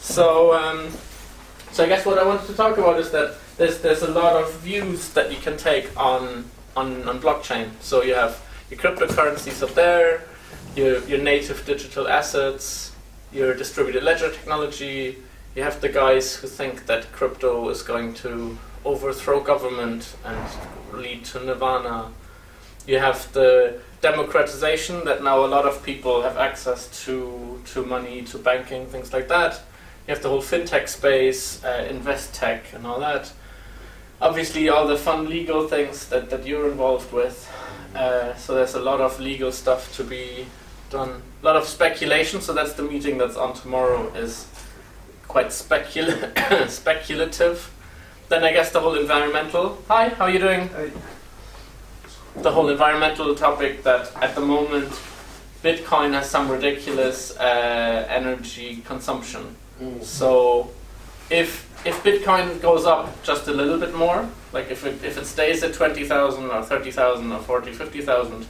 So I guess what I wanted to talk about is that there's a lot of views that you can take on blockchain. So you have your cryptocurrencies up there, your native digital assets, your distributed ledger technology. You have the guys who think that crypto is going to overthrow government and lead to nirvana. You have the democratization, that now a lot of people have access to money, to banking, things like that. You have the whole fintech space, invest tech and all that. Obviously all the fun legal things that you're involved with. So there's a lot of legal stuff to be done. A lot of speculation, so that's the meeting that's on tomorrow, is quite speculative. Then I guess the whole environmental. Hi, how are you doing? Hi. The whole environmental topic, that at the moment Bitcoin has some ridiculous energy consumption. So if Bitcoin goes up just a little bit more, like if it stays at 20,000 or 30,000 or 40, 50,000,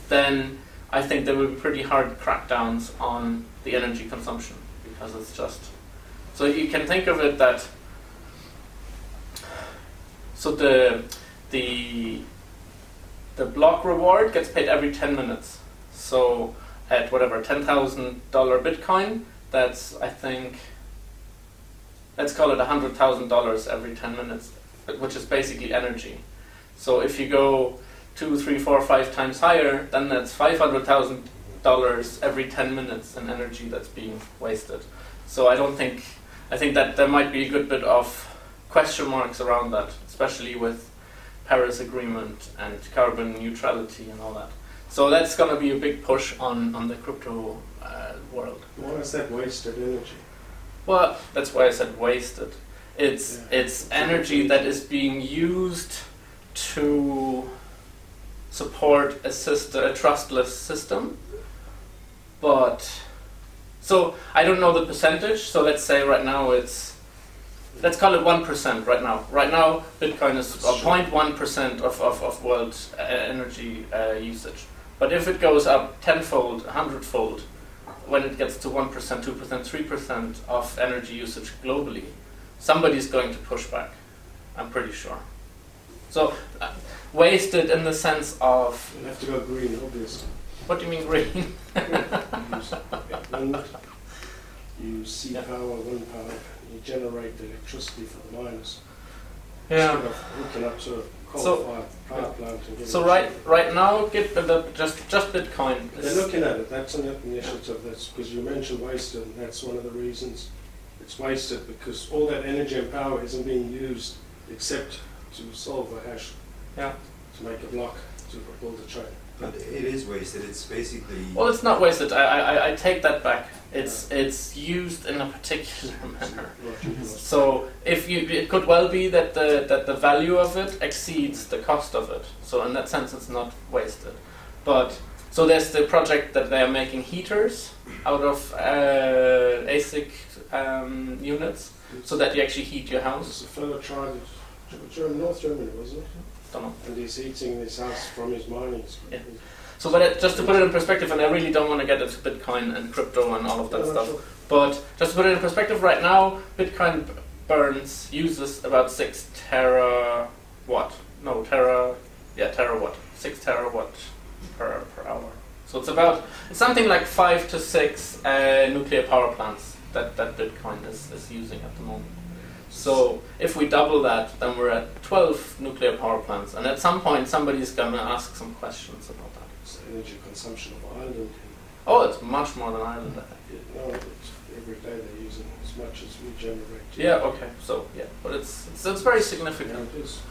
then I think there will be pretty hard crackdowns on the energy consumption, because it's just, so you can think of it that, so the block reward gets paid every 10 minutes. So at whatever, $10,000 Bitcoin, that's, I think, let's call it $100,000 every 10 minutes, which is basically energy. So if you go 2, 3, 4, 5 times higher, then that's $500,000 every 10 minutes in energy that's being wasted. So I think that there might be a good bit of question marks around that, especially with Paris Agreement and carbon neutrality and all that. So that's going to be a big push on the crypto world. Why is that wasted energy? Well, that's why I said wasted. It's energy that is being used to support a trustless system. But, so I don't know the percentage, so let's say right now let's call it 1% right now. Right now, Bitcoin is 0.1% of world energy usage. But if it goes up 10-fold, 100-fold, when it gets to 1%, 2%, 3% of energy usage globally, somebody's going to push back, I'm pretty sure. So, wasted in the sense of... You have to go green, obviously. What do you mean green? You see power, wind power, you generate the electricity for the miners. Yeah. Instead of hooking up to a coal-fired power plant. And so right now, just Bitcoin. They're looking at it. That's an initiative. That's because you mentioned wasted, and that's one of the reasons it's wasted, because all that energy and power isn't being used except to solve a hash. Yeah. To make a block to build a chain. But it is wasted. It's basically. Well, it's not wasted. I take that back. It's used in a particular manner. So it could well be that the value of it exceeds the cost of it. So in that sense, it's not wasted. But so there's the project that they are making heaters out of ASIC units, so that you actually heat your house. There's a fellow tried it. North Germany, wasn't it? Don't know. And he's heating his house from his mining. Yeah. So, but just to put it in perspective, and I really don't want to get into Bitcoin and crypto and all of that stuff, sure. But just to put it in perspective, right now, Bitcoin uses about 6 terawatt. 6 terawatt per hour. So it's something like 5 to 6 nuclear power plants that Bitcoin is using at the moment. So if we double that, then we're at 12 nuclear power plants, and at some point somebody's going to ask some questions about that. It's the energy consumption of Ireland. Oh, it's much more than Ireland, I think. No, every day they're using as much as we generate. Yeah, okay, so yeah, but it's very significant. Yeah, it is.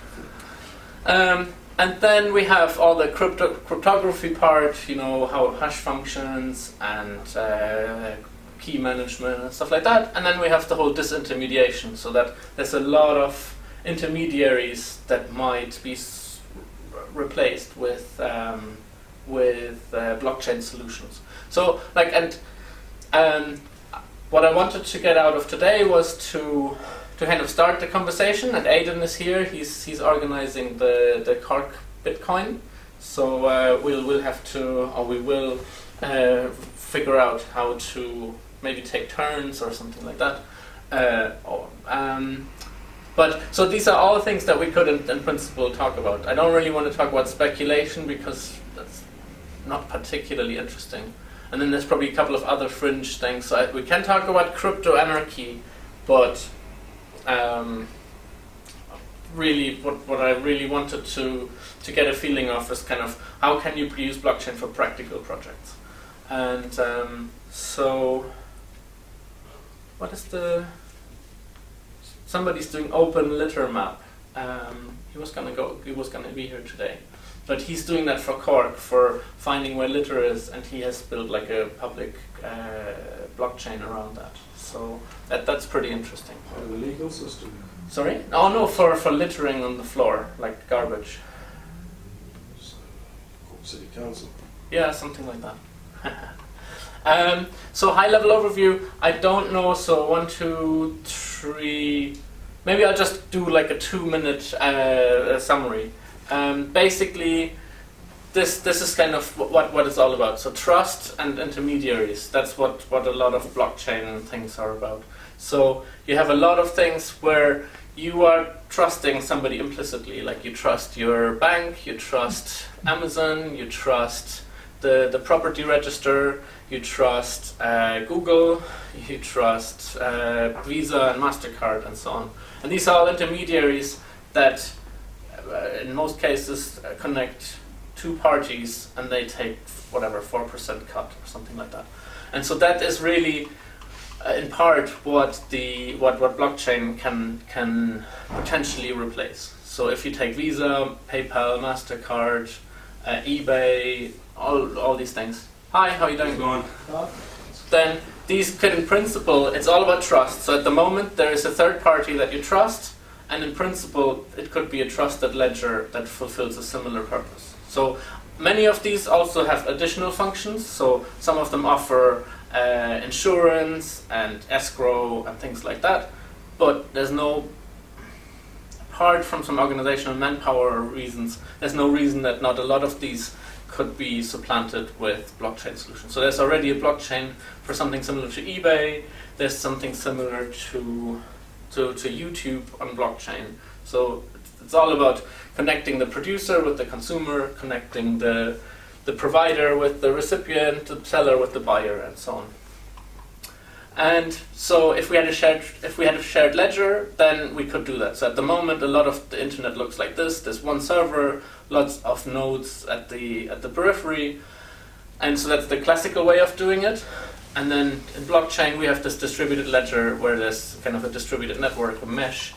And then we have all the cryptography part, how hash functions and key management and stuff like that, and then we have the whole disintermediation, so that there's a lot of intermediaries that might be replaced with blockchain solutions. So what I wanted to get out of today was to kind of start the conversation, and Aidan is here. He's organizing the Cork Bitcoin, so we will figure out how to maybe take turns or something like that. But so these are all things that we could, in principle, talk about. I don't really want to talk about speculation because that's not particularly interesting. And then there's probably a couple of other fringe things. So we can talk about crypto anarchy, but really, what I really wanted to get a feeling of is kind of how can you use blockchain for practical projects. And so, what is somebody's doing open litter map. He was gonna be here today, but he's doing that for Cork, for finding where litter is, and he has built like a public blockchain around that. So that's pretty interesting. The legal system. Sorry? Oh no, for littering on the floor, like garbage. Cork City Council. Yeah, something like that. So high level overview, I don't know, so 1, 2, 3, maybe I'll just do like a 2-minute summary. Basically, this is kind of what it's all about. So trust and intermediaries, that's what a lot of blockchain things are about. So you have a lot of things where you are trusting somebody implicitly, like you trust your bank, you trust Amazon, you trust the property register, you trust Google, you trust Visa and MasterCard and so on. And these are all intermediaries that in most cases connect two parties and they take whatever 4% cut or something like that. And so that is really in part what blockchain can potentially replace. So if you take Visa, PayPal, MasterCard, eBay, all these things. Hi, how are you doing? Going. Then these could, in principle, it's all about trust. So at the moment there is a third party that you trust, and in principle it could be a trusted ledger that fulfills a similar purpose. So many of these also have additional functions. So some of them offer insurance and escrow and things like that, but there's no, apart from some organizational manpower reasons, there's no reason that not a lot of these could be supplanted with blockchain solutions. So there's already a blockchain for something similar to eBay. There's something similar to YouTube on blockchain. So it's all about connecting the producer with the consumer, connecting the provider with the recipient, the seller with the buyer, and so on. And so if we had a shared ledger, then we could do that. So at the moment, a lot of the internet looks like this. There's one server, lots of nodes at the periphery, and so that's the classical way of doing it. And then in blockchain, we have this distributed ledger where there's kind of a distributed network, a mesh,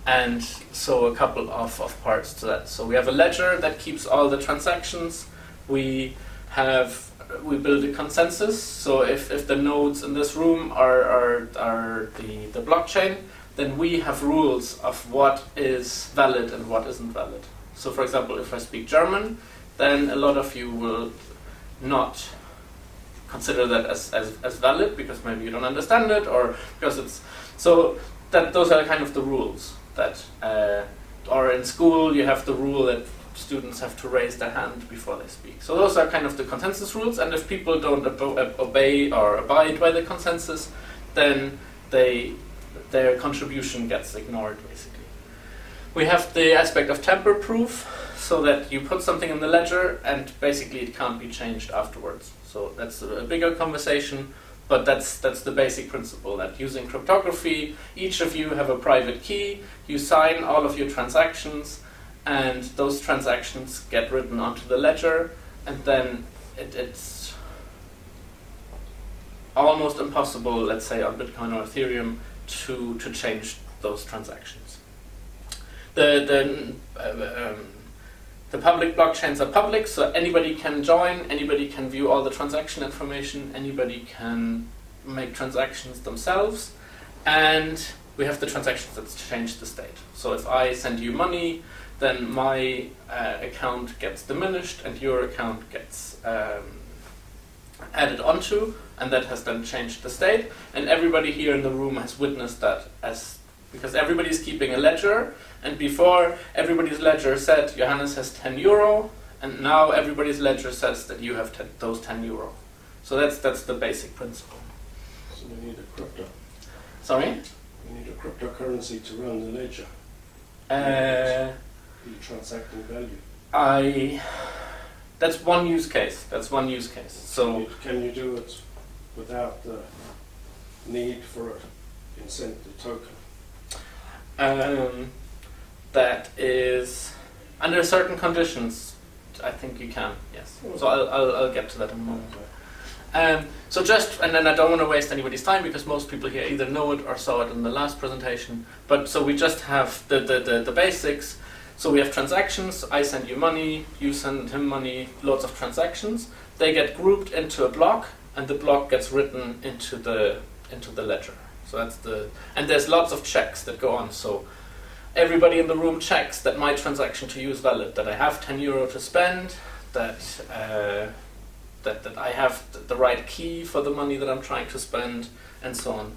and so a couple of parts to that. So we have a ledger that keeps all the transactions. We build a consensus. So if the nodes in this room are the blockchain, then we have rules of what is valid and what isn't valid. So for example, if I speak German, then a lot of you will not consider that as valid because maybe you don't understand it, or because it's so that those are kind of the rules that or in school you have the rule that students have to raise their hand before they speak. So those are kind of the consensus rules, and if people don't obey or abide by the consensus, then their contribution gets ignored, basically. We have the aspect of tamper proof, so that you put something in the ledger and basically it can't be changed afterwards. So that's a bigger conversation, but that's the basic principle, that using cryptography, each of you have a private key, you sign all of your transactions, and those transactions get written onto the ledger, and then it's almost impossible, let's say on Bitcoin or Ethereum, to change those transactions. The public blockchains are public, so anybody can join, anybody can view all the transaction information, anybody can make transactions themselves, and we have the transactions that change the state. So if I send you money, then my account gets diminished and your account gets added onto, and that has then changed the state. And everybody here in the room has witnessed that, because everybody's keeping a ledger, and before everybody's ledger said Johannes has 10 euro, and now everybody's ledger says that you have those 10 euro. So that's the basic principle. So we need a crypto. Sorry? We You need a cryptocurrency to run the ledger. Uh, The transacting value. That's one use case. That's one use case. So Can you do it without the need for an incentive token? that is under certain conditions. I think you can. Yes. So I'll get to that in a moment. So just, and then I don't want to waste anybody's time because most people here either know it or saw it in the last presentation. But so we just have the basics. So we have transactions. I send you money, you send him money. Loads of transactions. They get grouped into a block, and the block gets written into the ledger. So that's and there's lots of checks that go on. So everybody in the room checks that my transaction to you is valid. That I have €10 to spend. That I have the right key for the money that I'm trying to spend, and so on.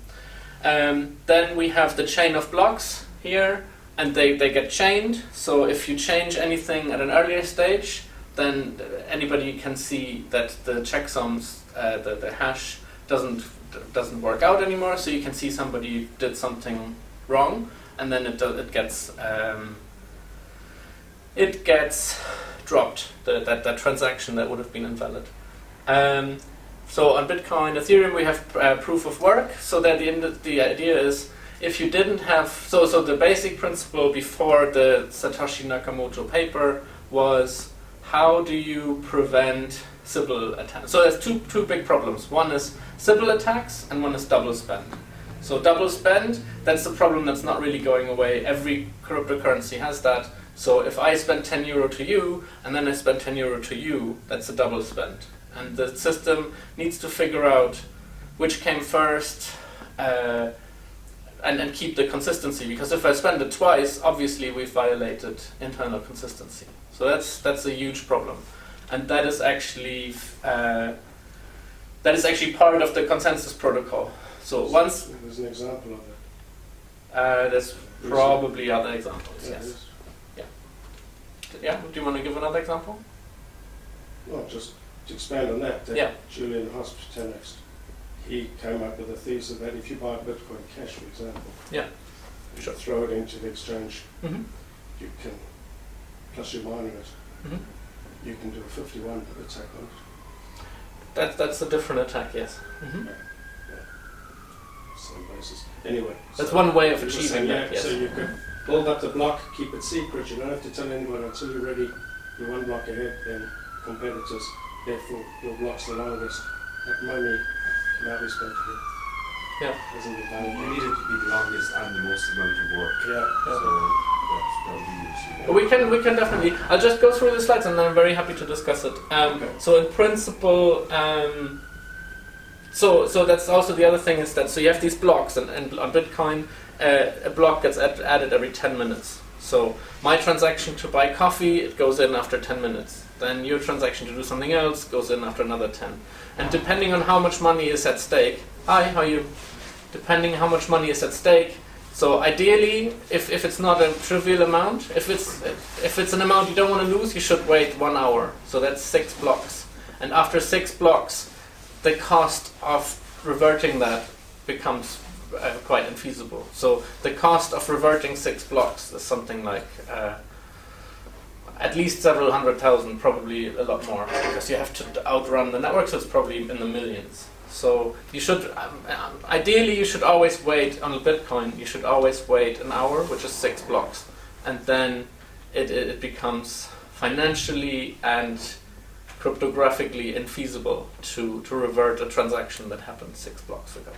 Then we have the chain of blocks here, and they get chained. So if you change anything at an earlier stage, then anybody can see that the checksums, the hash doesn't work out anymore. So you can see somebody did something wrong, and then it gets dropped. That transaction that would have been invalid. So on Bitcoin, Ethereum, we have proof of work. So that the idea is, if you didn't have, so the basic principle before the Satoshi Nakamoto paper was, how do you prevent Sybil attacks? So there's two big problems. One is Sybil attacks, and one is double spend. So double spend, that's the problem that's not really going away. Every cryptocurrency has that. So if I spend €10 to you, and then I spend €10 to you, that's a double spend. And the system needs to figure out which came first, and keep the consistency. Because if I spend it twice, obviously we've violated internal consistency. So that's a huge problem, and that is actually part of the consensus protocol. So once there's an example of it. There's probably other examples. Yeah, Yes. Yeah. Do you want to give another example? Well, just to expand on that, Yeah. Julian Hospitanext, he came up with a thesis that if you buy Bitcoin Cash, for example, Yeah. you throw it into the exchange, Mm-hmm. you can, plus you're mining it, Mm-hmm. you can do a 51 attack on it. That's a different attack. Yes. Mm-hmm. Same basis. Anyway. That's so one way of you were achieving saying, that. yeah, Yes. so you could build up the block, keep it secret, you don't have to tell anyone until you're ready, you're one block ahead, then competitors, therefore your block's the longest, that money cannot be spent here. Yeah. Isn't it You valuable? need it to be the longest and the most amount of work. Yeah. So that would be the issue. We can definitely. I'll just go through the slides, and then I'm very happy to discuss it. Okay. So in principle, so that's also the other thing is that so you have these blocks, and on Bitcoin, a block gets added every 10 minutes. So my transaction to buy coffee, it goes in after 10 minutes. Then your transaction to do something else goes in after another 10. And depending on how much money is at stake, hi, how are you? Depending how much money is at stake. So ideally, if it's not a trivial amount, if it's an amount you don't want to lose, you should wait 1 hour. So that's 6 blocks. And after 6 blocks, the cost of reverting that becomes quite infeasible. So the cost of reverting 6 blocks is something like at least several 100,000, probably a lot more, because you have to outrun the network, so it's probably in the millions. So you should, ideally you should always wait on Bitcoin, you should always wait an hour, which is 6 blocks, and then it becomes financially and cryptographically infeasible to revert a transaction that happened 6 blocks ago.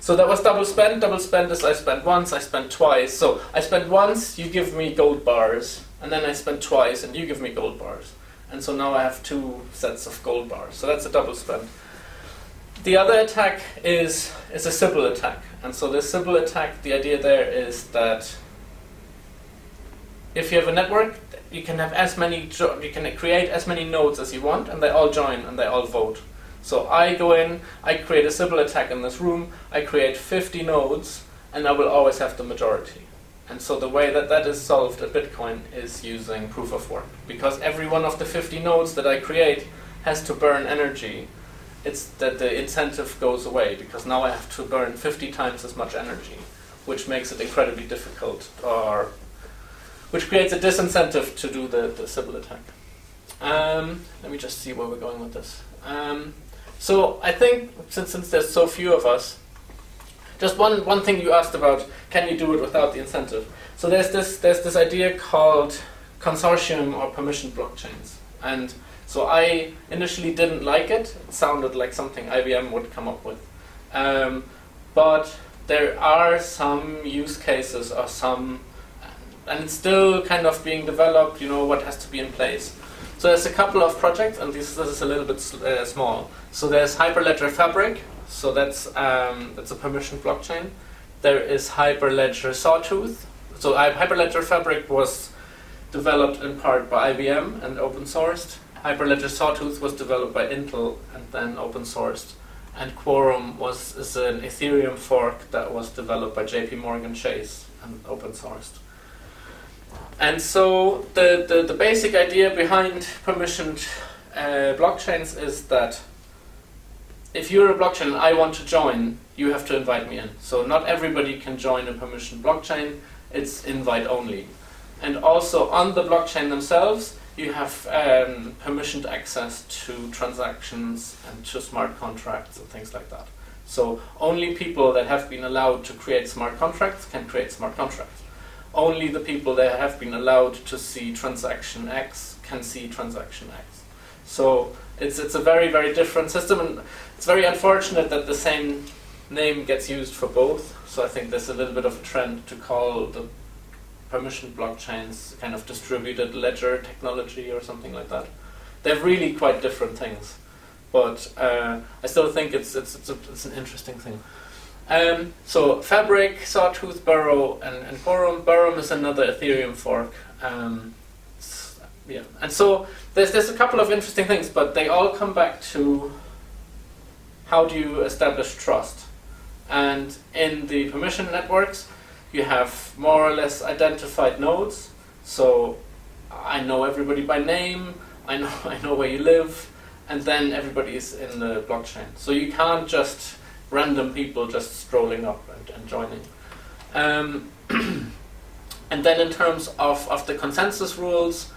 So that was double spend. Double spend is I spend once, I spend twice. So I spend once, you give me gold bars, and then I spend twice, and you give me gold bars. And so now I have 2 sets of gold bars. So that's a double spend. The other attack is a Sybil attack. And so the Sybil attack, the idea there is that if you have a network, you can have you can create as many nodes as you want, and they all join and they all vote. So I go in, I create a Sybil attack in this room, I create 50 nodes, and I will always have the majority. And so the way that is solved at Bitcoin is using proof of work. Because every one of the 50 nodes that I create has to burn energy. It's that the incentive goes away, because now I have to burn 50 times as much energy. which makes it incredibly difficult, or which creates a disincentive to do the Sybil attack. Let me just see where we're going with this. So I think since there's so few of us, just one thing you asked about, can you do it without the incentive? So there's this idea called consortium or permission blockchains, and so I initially didn't like it. It sounded like something IBM would come up with, but there are some use cases or some, and it's still kind of being developed. You know what has to be in place. So there's a couple of projects, and this is a little bit small. So there's Hyperledger Fabric. So that's a permission blockchain. There is Hyperledger Sawtooth. So Hyperledger Fabric was developed in part by IBM and open sourced. Hyperledger Sawtooth was developed by Intel and then open sourced. And Quorum is an Ethereum fork that was developed by JP Morgan Chase and open sourced. And so the basic idea behind permissioned blockchains is that if you're a blockchain and I want to join, you have to invite me in. So not everybody can join a permissioned blockchain, it's invite only. And also on the blockchain themselves, you have permissioned access to transactions and to smart contracts and things like that. So only people that have been allowed to create smart contracts can create smart contracts. Only the people that have been allowed to see transaction X can see transaction X. So it's a very, very different system, and it's very unfortunate that the same name gets used for both. So I think there's a little bit of a trend to call the permissioned blockchains kind of distributed ledger technology or something like that. They're really quite different things, but I still think it's an interesting thing. So Fabric, Sawtooth, Burrow, and Quorum. Quorum is another Ethereum fork. Yeah, and so there's a couple of interesting things, but they all come back to how do you establish trust? And in the permission networks, you have more or less identified nodes. So I know everybody by name. I know where you live, and then everybody is in the blockchain. So you can't just random people just strolling up and joining. And then in terms of the consensus rules,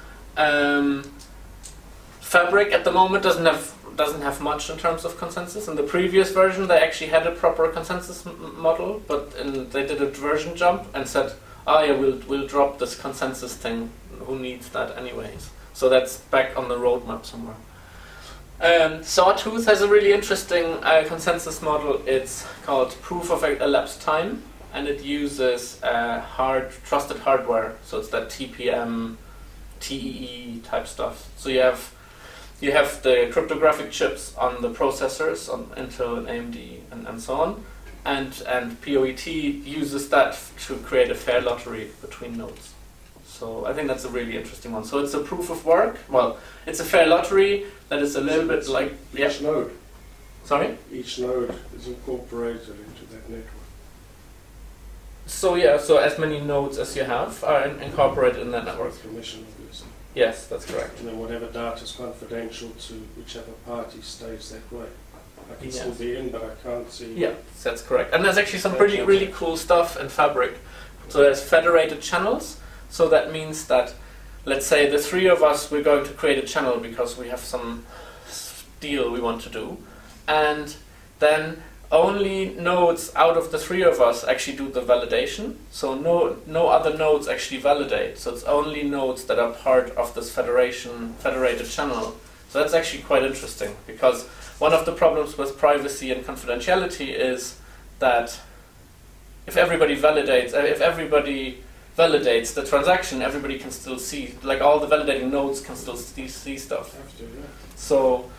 Fabric at the moment doesn't have much in terms of consensus. In the previous version, they actually had a proper consensus model, but they did a version jump and said, "Oh yeah, we'll drop this consensus thing. Who needs that anyways?" So that's back on the roadmap somewhere. Sawtooth has a really interesting consensus model. It's called proof of elapsed time, and it uses trusted hardware. So it's that TPM, TEE type stuff. So you have the cryptographic chips on the processors on Intel and AMD and so on, and POET uses that to create a fair lottery between nodes. So I think that's a really interesting one. So it's a proof of work. Well, it's a fair lottery that is a little bit like each node. Sorry? Each node is incorporated into that network. So yeah, so as many nodes as you have are incorporated in that network. With permission, obviously. Yes, that's correct. And then whatever data is confidential to whichever party stays that way. I can still be in, but I can't see. Yeah, that's correct. And there's actually some really cool stuff in Fabric. So there's federated channels. So that means that, let's say the three of us, we're going to create a channel because we have some deal we want to do. And then only nodes out of the three of us actually do the validation. So no other nodes actually validate. So it's only nodes that are part of this federated channel. So that's actually quite interesting, because one of the problems with privacy and confidentiality is that if everybody validates the transaction, everybody can still see, like all the validating nodes can still see stuff. So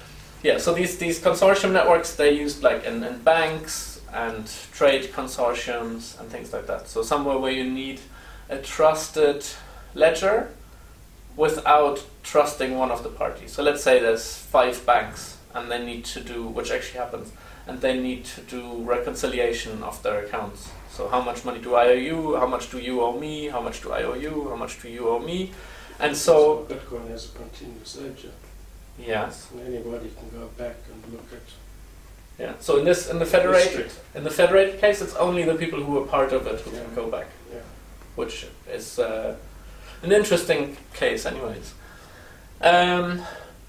yeah, so these consortium networks, they used like in banks and trade consortiums and things like that. So somewhere where you need a trusted ledger without trusting one of the parties. So let's say there's 5 banks and they need to do, which actually happens, and they need to do reconciliation of their accounts. So how much money do I owe you? How much do you owe me? How much do I owe you? How much do you owe me? And so Bitcoin has a continuous ledger. Yes. And anybody can go back and look at Yeah. So in the federated case, it's only the people who are part of it who can go back. Yeah. Which is an interesting case, anyways. And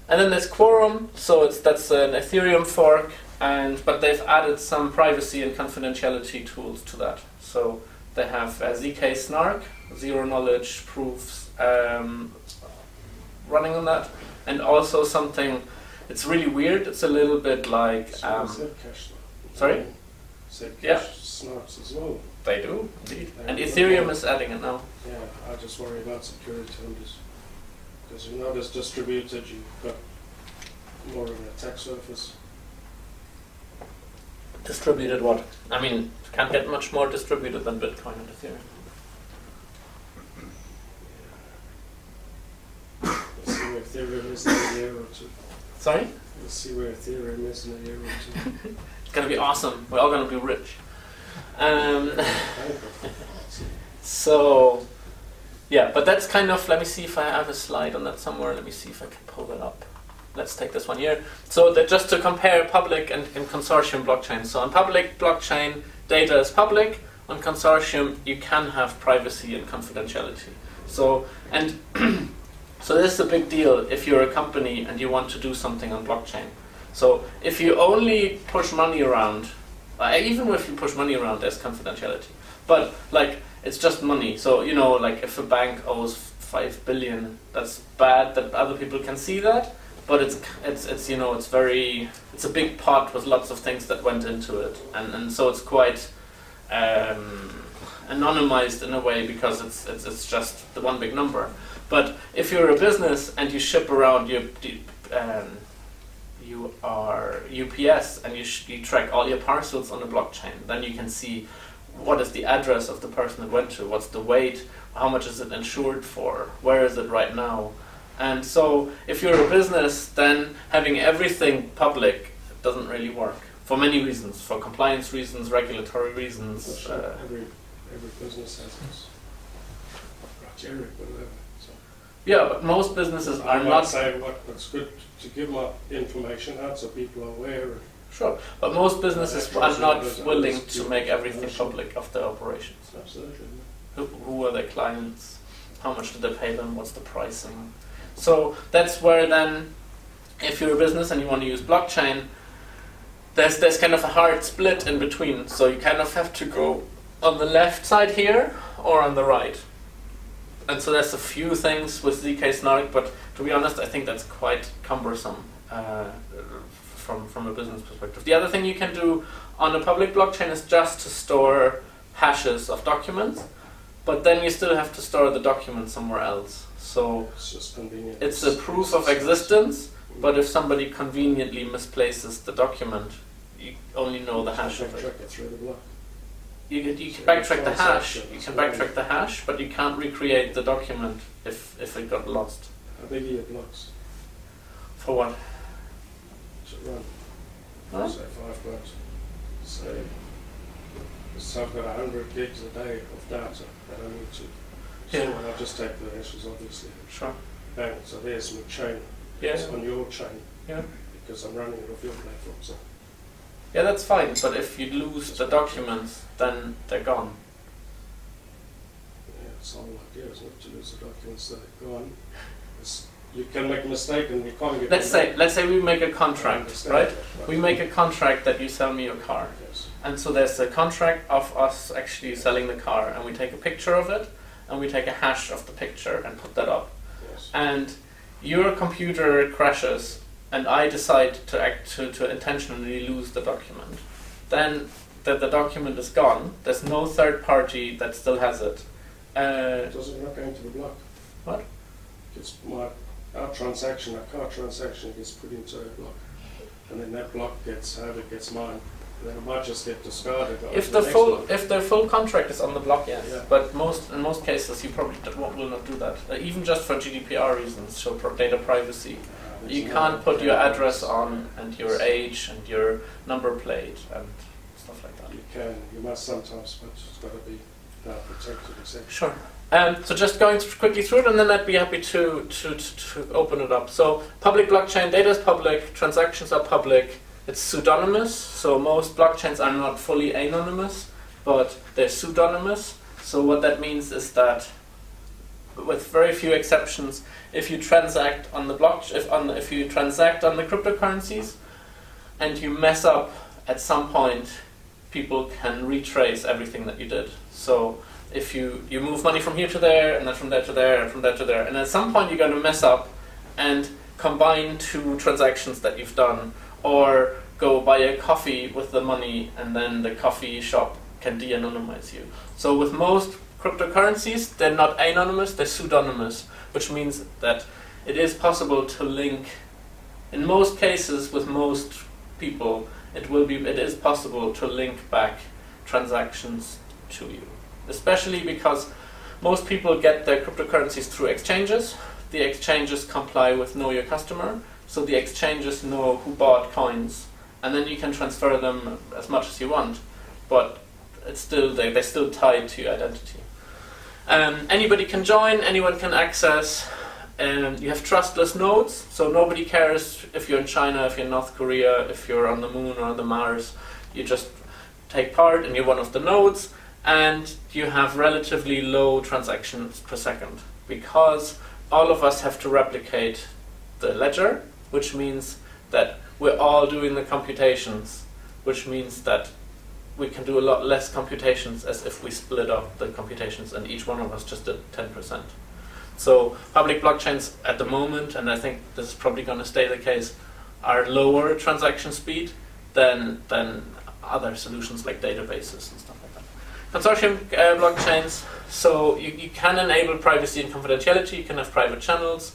then there's Quorum. So that's an Ethereum fork, but they've added some privacy and confidentiality tools to that. So they have ZK Snark, zero knowledge proofs running on that, and also something. It's really weird. It's a little bit like. Sorry? Snarks as well. They do, indeed. And Ethereum is adding it now. Yeah, I just worry about security on this. Because you're not as distributed, you've got more of an attack surface. Distributed what? I mean, can't get much more distributed than Bitcoin and Ethereum. Let's see where Ethereum is in a year or two. Sorry? Let's see where Ethereum is in a year or two. It's going to be awesome. We're all going to be rich. So, yeah, but that's kind of, let me see if I have a slide on that somewhere. Let me see if I can pull that up. Let's take this one here. So that just to compare public and consortium blockchain. So on public blockchain, data is public. On consortium, you can have privacy and confidentiality. So, and so this is a big deal if you're a company and you want to do something on blockchain. So if you only push money around, even if you push money around, there's confidentiality. But like, it's just money. So, you know, like if a bank owes 5 billion, that's bad that other people can see that. But it's you know, it's a big pot with lots of things that went into it. And so it's quite anonymized in a way because it's just the one big number. But if you're a business and you ship around you are UPS and you track all your parcels on the blockchain, then you can see what is the address of the person it went to, what's the weight, how much is it insured for, where is it right now. And so if you're a business, then having everything public doesn't really work for many reasons, for compliance reasons, regulatory reasons. Sure. Every business has this criteria, whatever. So. Yeah, but most businesses are not. Say what's good to give more information out so people are aware. Sure, but most businesses are not willing to make everything public of their operations. Absolutely. Who are their clients? How much do they pay them? What's the pricing? So that's where then, if you're a business and you want to use blockchain, there's kind of a hard split in between. So you kind of have to go on the left side here or on the right. And so there's a few things with ZK Snark, but to be honest, I think that's quite cumbersome from a business perspective. The other thing you can do on a public blockchain is just to store hashes of documents, but then you still have to store the document somewhere else. So it's just convenient. It's a proof of existence, but if somebody conveniently misplaces the document, you only know the hash of it. Track it through the block. You can backtrack the hash. You can backtrack the hash, but you can't recreate the document if it got lost. How big are your blocks? For what? To run. Huh? Say $5. Say, so I've got 100 gigs a day of data that I need to. Yeah. So I'll just take the hashes, obviously. Sure. Bang. So there's my chain. Yeah. It's on your chain. Yeah. Because I'm running it off your platform. So. Yeah, that's fine. But if you lose the documents, then they're gone. Yeah, it's the whole idea, isn't it? To lose the documents that are gone. You can make a mistake and you can't get. Let's say we make a contract, right? We make a contract that you sell me your car, yes. And so there's a contract of us actually selling the car, and we take a picture of it, and we take a hash of the picture and put that up. Yes. And your computer crashes, and I decide to intentionally lose the document. Then the document is gone. There's no third party that still has it. It doesn't not go into the block. What? It's our transaction, our car transaction gets put into a block, and then that block gets mined, and then it might just get discarded. If the full contract is on the block, yes. Yeah. But in most cases, you probably will not do that. Even just for GDPR reasons, so data privacy, you can't put your address on and your age and your number plate and stuff like that. You can. You must sometimes, but it's got to be protected, etc. Sure. So just going quickly through it, and then I'd be happy to open it up. So public blockchain, data is public, transactions are public, it's pseudonymous, so most blockchains are not fully anonymous, but they're pseudonymous. So what that means is that, with very few exceptions, if you transact on the blockchain, if you transact on the cryptocurrencies, and you mess up at some point, people can retrace everything that you did. So if you move money from here to there, and then from there to there, and from there to there, and at some point you're going to mess up and combine two transactions that you've done, or go buy a coffee with the money, and then the coffee shop can de-anonymize you. So with most cryptocurrencies, they're not anonymous, they're pseudonymous, which means that it is possible to link, in most cases with most people, it is possible to link back transactions to you. Especially because most people get their cryptocurrencies through exchanges. The exchanges comply with Know Your Customer, so the exchanges know who bought coins, and then you can transfer them as much as you want, but it's still they're still tied to your identity. Anybody can join, anyone can access. You have trustless nodes, so nobody cares if you're in China, if you're in North Korea, if you're on the moon or on the Mars. You just take part and you're one of the nodes, and you have relatively low transactions per second, because all of us have to replicate the ledger, which means that we're all doing the computations, which means that we can do a lot less computations as if we split up the computations and each one of us just did 10%. So public blockchains at the moment, and I think this is probably going to stay the case, are lower transaction speed than other solutions like databases and stuff like that. Consortium blockchains, so you can enable privacy and confidentiality, you can have private channels,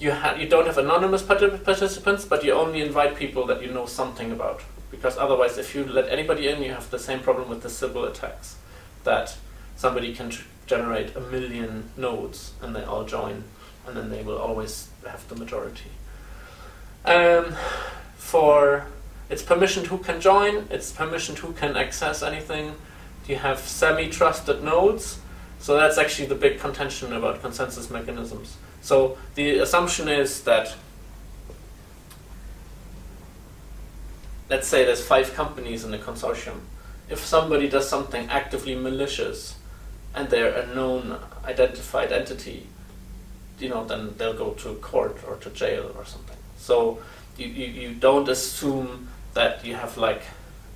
you don't have anonymous participants, but you only invite people that you know something about. Because otherwise, if you let anybody in, you have the same problem with the Sybil attacks, that somebody can generate 1 million nodes and they all join, and then they will always have the majority. It's permissioned who can join, it's permissioned who can access anything. You have semi-trusted nodes, so that's actually the big contention about consensus mechanisms. So the assumption is that, let's say there's 5 companies in a consortium. If somebody does something actively malicious and they're a known identified entity, then they'll go to court or to jail or something. So you don't assume that you have like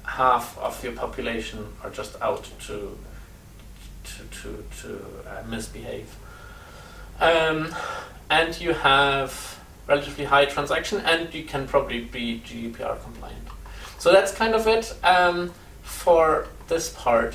half of your population are just out to misbehave. And you have relatively high transaction, and you can probably be GDPR compliant. So that's kind of it for this part.